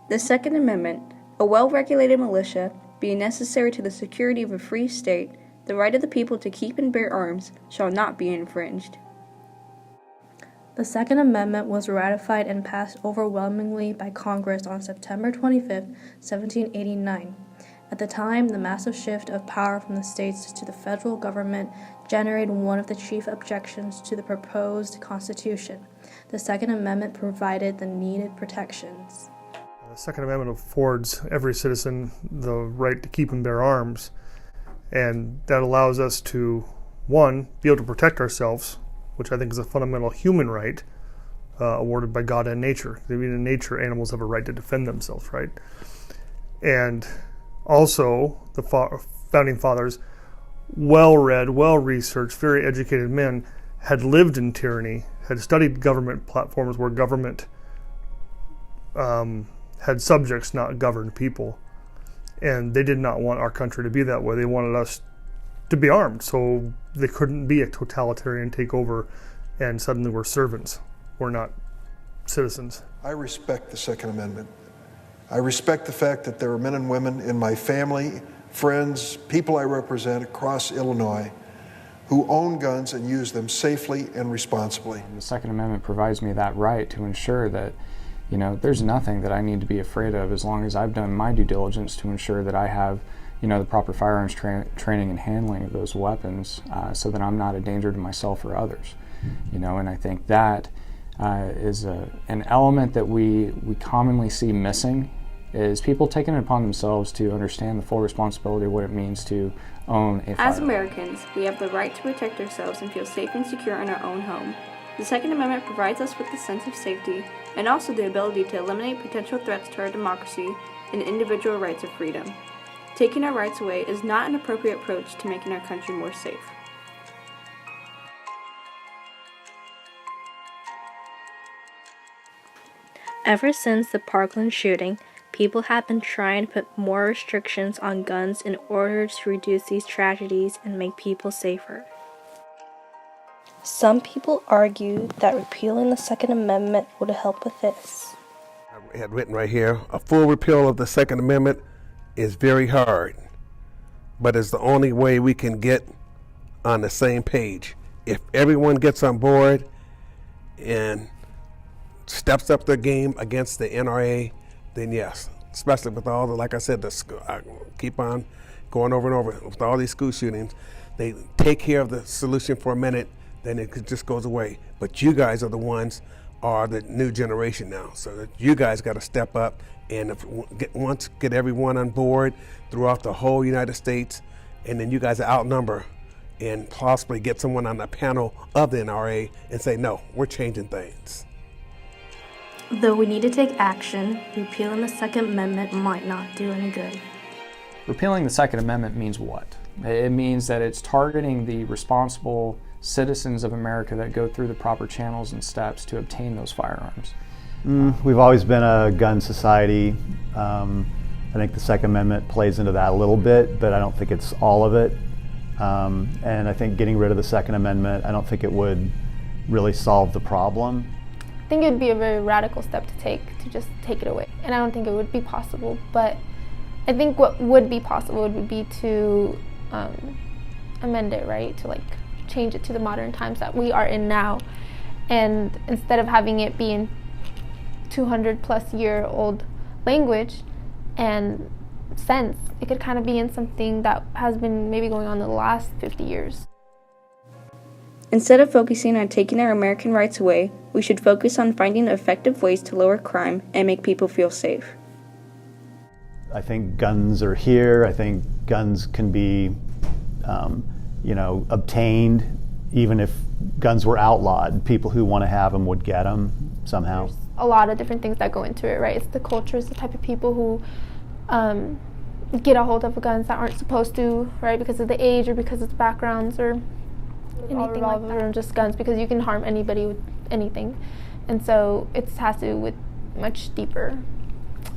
The Second Amendment, a well-regulated militia, being necessary to the security of a free state, the right of the people to keep and bear arms shall not be infringed. The Second Amendment was ratified and passed overwhelmingly by Congress on September 25, 1789. At the time, the massive shift of power from the states to the federal government generated one of the chief objections to the proposed Constitution. The Second Amendment provided the needed protections. The Second Amendment affords every citizen the right to keep and bear arms, and that allows us to, one, be able to protect ourselves, which I think is a fundamental human right awarded by God and nature. I mean, in nature, animals have a right to defend themselves, right? And also, the founding fathers, well-read, well-researched, very educated men, had lived in tyranny, had studied government platforms where government had subjects, not governed people. And they did not want our country to be that way. They wanted us to be armed, so they couldn't be a totalitarian takeover and suddenly we're servants. We're not citizens. I respect the Second Amendment. I respect the fact that there are men and women in my family, friends, people I represent across Illinois who own guns and use them safely and responsibly. The Second Amendment provides me that right to ensure that, there's nothing that I need to be afraid of as long as I've done my due diligence to ensure that I have, the proper firearms training and handling of those weapons so that I'm not a danger to myself or others. And I think that is an element that we commonly see missing, is people taking it upon themselves to understand the full responsibility of what it means to own a firearm. As Americans, we have the right to protect ourselves and feel safe and secure in our own home. The Second Amendment provides us with a sense of safety and also the ability to eliminate potential threats to our democracy and individual rights of freedom. Taking our rights away is not an appropriate approach to making our country more safe. Ever since the Parkland shooting, people have been trying to put more restrictions on guns in order to reduce these tragedies and make people safer. Some people argue that repealing the Second Amendment would help with this. I had written right here, a full repeal of the Second Amendment is very hard, but it's the only way we can get on the same page. If everyone gets on board and steps up their game against the NRA, then yes, especially with all the, like I said, I keep on going over and over, with all these school shootings, they take care of the solution for a minute, then it just goes away. But you guys are the ones, are the new generation now, so that you guys got to step up and get everyone on board throughout the whole United States, and then you guys outnumber and possibly get someone on the panel of the NRA and say, no, we're changing things. Though we need to take action, repealing the Second Amendment might not do any good. Repealing the Second Amendment means what? It means that it's targeting the responsible citizens of America that go through the proper channels and steps to obtain those firearms. We've always been a gun society. I think the Second Amendment plays into that a little bit, but I don't think it's all of it. And I think getting rid of the Second Amendment, I don't think it would really solve the problem. I think it would be a very radical step to take, to just take it away. And I don't think it would be possible, but I think what would be possible would be to amend it, right? To change it to the modern times that we are in now. And instead of having it be in 200 plus year old language and sense, it could kind of be in something that has been maybe going on in the last 50 years. Instead of focusing on taking our American rights away, we should focus on finding effective ways to lower crime and make people feel safe. I think guns are here. I think guns can be, obtained. Even if guns were outlawed, people who want to have them would get them somehow. There's a lot of different things that go into it, right? It's the culture, it's the type of people who get a hold of guns that aren't supposed to, right? Because of the age or because of the backgrounds or anything like that. Or just guns, because you can harm anybody with anything. And so it has to do with much deeper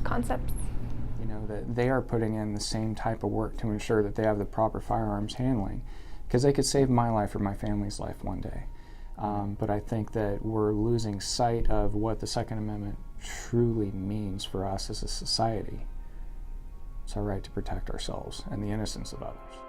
concepts. That they are putting in the same type of work to ensure that they have the proper firearms handling, because they could save my life or my family's life one day. But I think that we're losing sight of what the Second Amendment truly means for us as a society. It's our right to protect ourselves and the innocence of others.